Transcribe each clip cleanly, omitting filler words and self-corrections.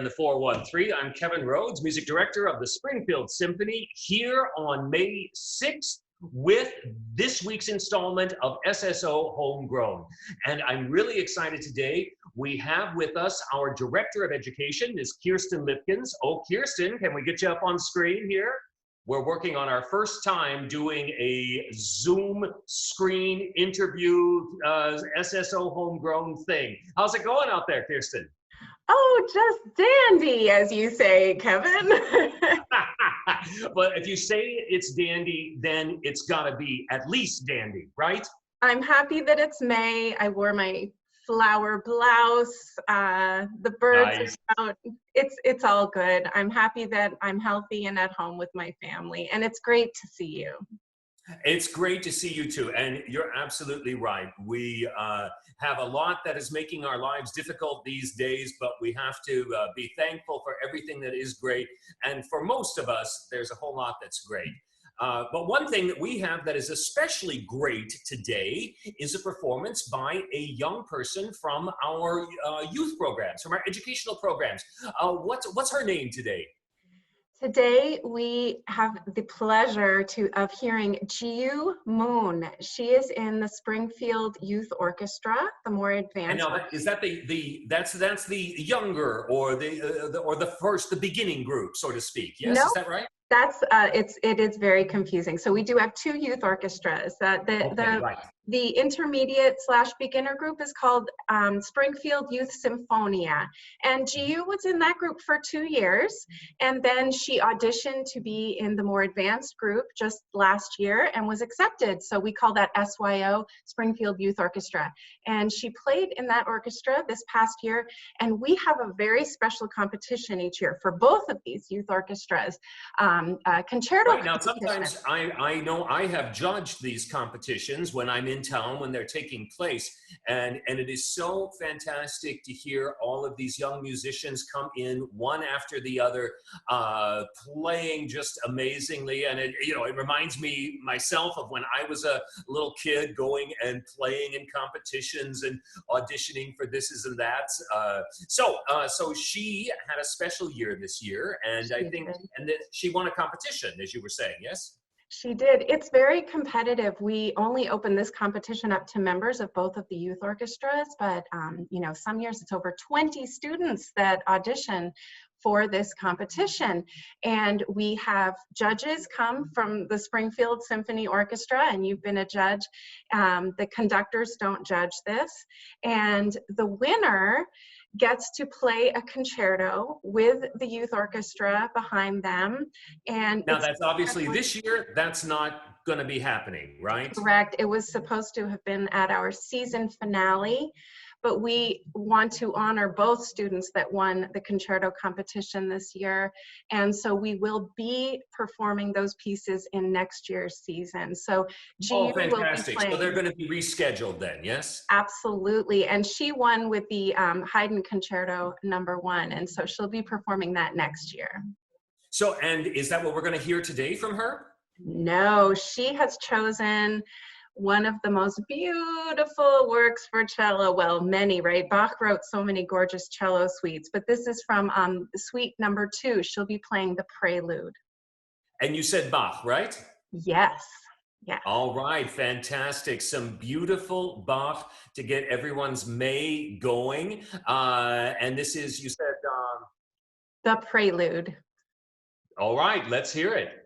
in the 413. I'm Kevin Rhodes, Music Director of the Springfield Symphony, here on May 6th with this week's installment of SSO Homegrown. And I'm really excited today. We have with us our Director of Education, Ms. Kirsten Lipkins. Oh, Kirsten, can we get you up on screen here? We're working on our first time doing a Zoom screen interview SSO Homegrown thing. How's it going out there, Kirsten? Oh, just dandy, as you say, Kevin. But if you say it's dandy, then it's gotta be at least dandy, right? I'm happy that it's May. I wore my flower blouse. The birds Nice. are out. It's all good. I'm happy that I'm healthy and at home with my family, and it's great to see you. It's great to see you too, and you're absolutely right. We have a lot that is making our lives difficult these days, but we have to be thankful for everything that is great. And for most of us, there's a whole lot that's great. But one thing that we have that is especially great today is a performance by a young person from our youth programs, from our educational programs. What's her name today? Today, we have the pleasure of hearing Jiyu Moon. She is in the Springfield Youth Orchestra, the more advanced. And now, is that that's the younger or the beginning group, so to speak? Yes, No, is that right? That's it is very confusing. So we do have two youth orchestras. The intermediate / beginner group is called Springfield Youth Symphonia, and Jiyu was in that group for 2 years, and then she auditioned to be in the more advanced group just last year and was accepted. So we call that SYO, Springfield Youth Orchestra, and she played in that orchestra this past year. And we have a very special competition each year for both of these youth orchestras. Concerto. Right, now, sometimes I know I have judged these competitions when I'm in town, when they're taking place, and it is so fantastic to hear all of these young musicians come in one after the other, playing just amazingly. And it reminds me myself of when I was a little kid going and playing in competitions and auditioning for this and that. So she had a special year this year, and I think and then she won a competition, as you were saying, yes? She did. It's very competitive. We only open this competition up to members of both of the youth orchestras, but some years it's over 20 students that audition for this competition. And we have judges come from the Springfield Symphony Orchestra, and you've been a judge. The conductors don't judge this. And the winner gets to play a concerto with the youth orchestra behind them. And now that's obviously this year, that's not going to be happening, right? Correct. It was supposed to have been at our season finale, but we want to honor both students that won the concerto competition this year. And so we will be performing those pieces in next year's season. So Jiyu will be playing. So they're going to be rescheduled then, yes? Absolutely. And she won with the Haydn Concerto #1. And so she'll be performing that next year. So, and is that what we're going to hear today from her? No, she has chosen one of the most beautiful works for cello. Well, many, right? Bach wrote so many gorgeous cello suites, but this is from Suite #2. She'll be playing the Prelude. And you said Bach, right? Yes. Yeah. All right, fantastic. Some beautiful Bach to get everyone's May going. And this is, you said? The Prelude. All right, let's hear it.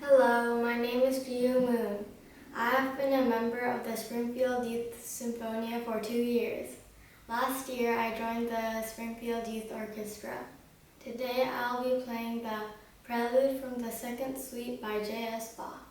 Hello, my name is Jiyu Moon. I have been a member of the Springfield Youth Symphonia for 2 years. Last year, I joined the Springfield Youth Orchestra. Today, I'll be playing the Prelude from the Second Suite by J.S. Bach.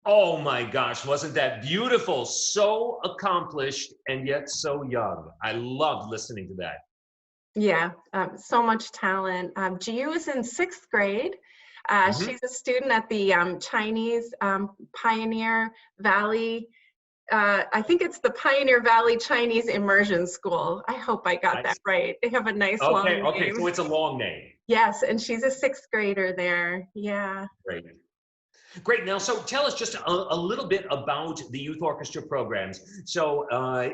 Oh my gosh, wasn't that beautiful? So accomplished and yet so young. I loved listening to that. Yeah, so much talent. Jiyu is in 6th grade. She's a student at the Chinese Pioneer Valley. I think it's the Pioneer Valley Chinese Immersion School. I hope I got that right. They have a nice long name. Okay, so it's a long name. Yes, and she's a 6th grader there. Yeah. Great. Great. Now, so tell us just a little bit about the youth orchestra programs. So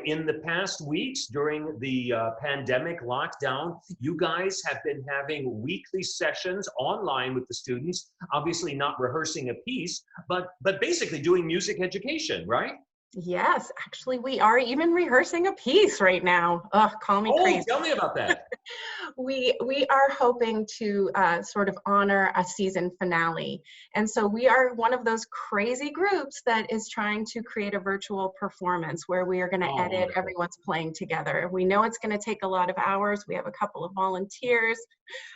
in the past weeks during the pandemic lockdown, you guys have been having weekly sessions online with the students, obviously not rehearsing a piece, but basically doing music education, right? Yes, actually, we are even rehearsing a piece right now. Ugh, call me crazy. Tell me about that. We are hoping to sort of honor a season finale. And so we are one of those crazy groups that is trying to create a virtual performance where we are going to edit everyone's playing together. We know it's going to take a lot of hours. We have a couple of volunteers.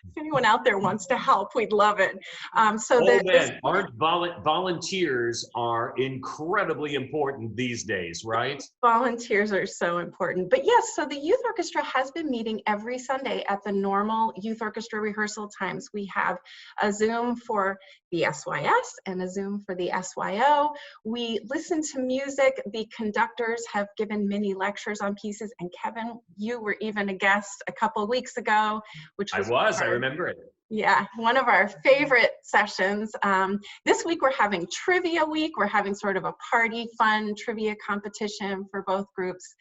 If anyone out there wants to help, we'd love it. Aren't volunteers are incredibly important these days, right? Volunteers are so important. But yes, so the youth orchestra has been meeting every Sunday at the normal youth orchestra rehearsal times. We have a Zoom for the SYS and a Zoom for the SYO. We listen to music. The conductors have given mini lectures on pieces. And Kevin, you were even a guest a couple of weeks ago, which was I remember it. Yeah, one of our favorite sessions. This week we're having trivia week. We're having sort of a party fun trivia competition for both groups,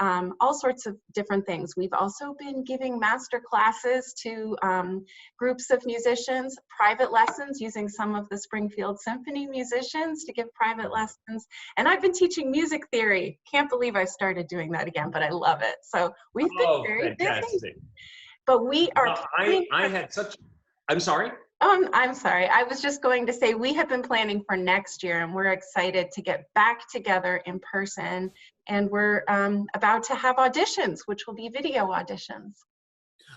all sorts of different things. We've also been giving master classes to groups of musicians, private lessons using some of the Springfield Symphony musicians to give private lessons. And I've been teaching music theory. Can't believe I started doing that again, but I love it. So we've been very busy. But we are. I had such. I'm sorry. I'm sorry. I was just going to say we have been planning for next year, and we're excited to get back together in person. And we're about to have auditions, which will be video auditions.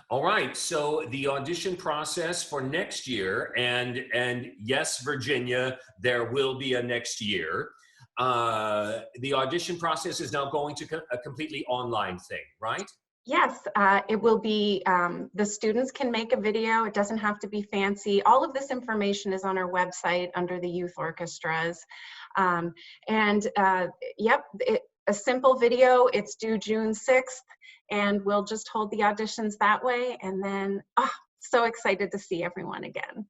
All right. So the audition process for next year, and yes, Virginia, there will be a next year. The audition process is now going to a completely online thing, right? Yes, it will be, the students can make a video. It doesn't have to be fancy. All of this information is on our website under the youth orchestras. And yep, a simple video. It's due June 6th, and we'll just hold the auditions that way. And then, oh, so excited to see everyone again.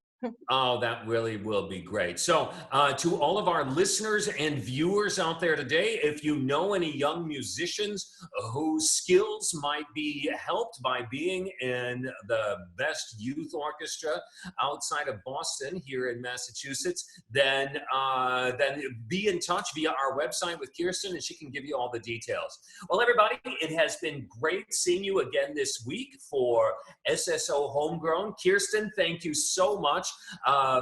Oh, that really will be great. So, to all of our listeners and viewers out there today, if you know any young musicians whose skills might be helped by being in the best youth orchestra outside of Boston here in Massachusetts, then be in touch via our website with Kirsten, and she can give you all the details. Well, everybody, it has been great seeing you again this week for SSO Homegrown. Kirsten, thank you so much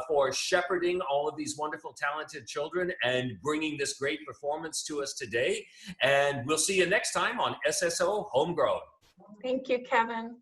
for shepherding all of these wonderful, talented children and bringing this great performance to us today. And we'll see you next time on SSO Homegrown. Thank you, Kevin.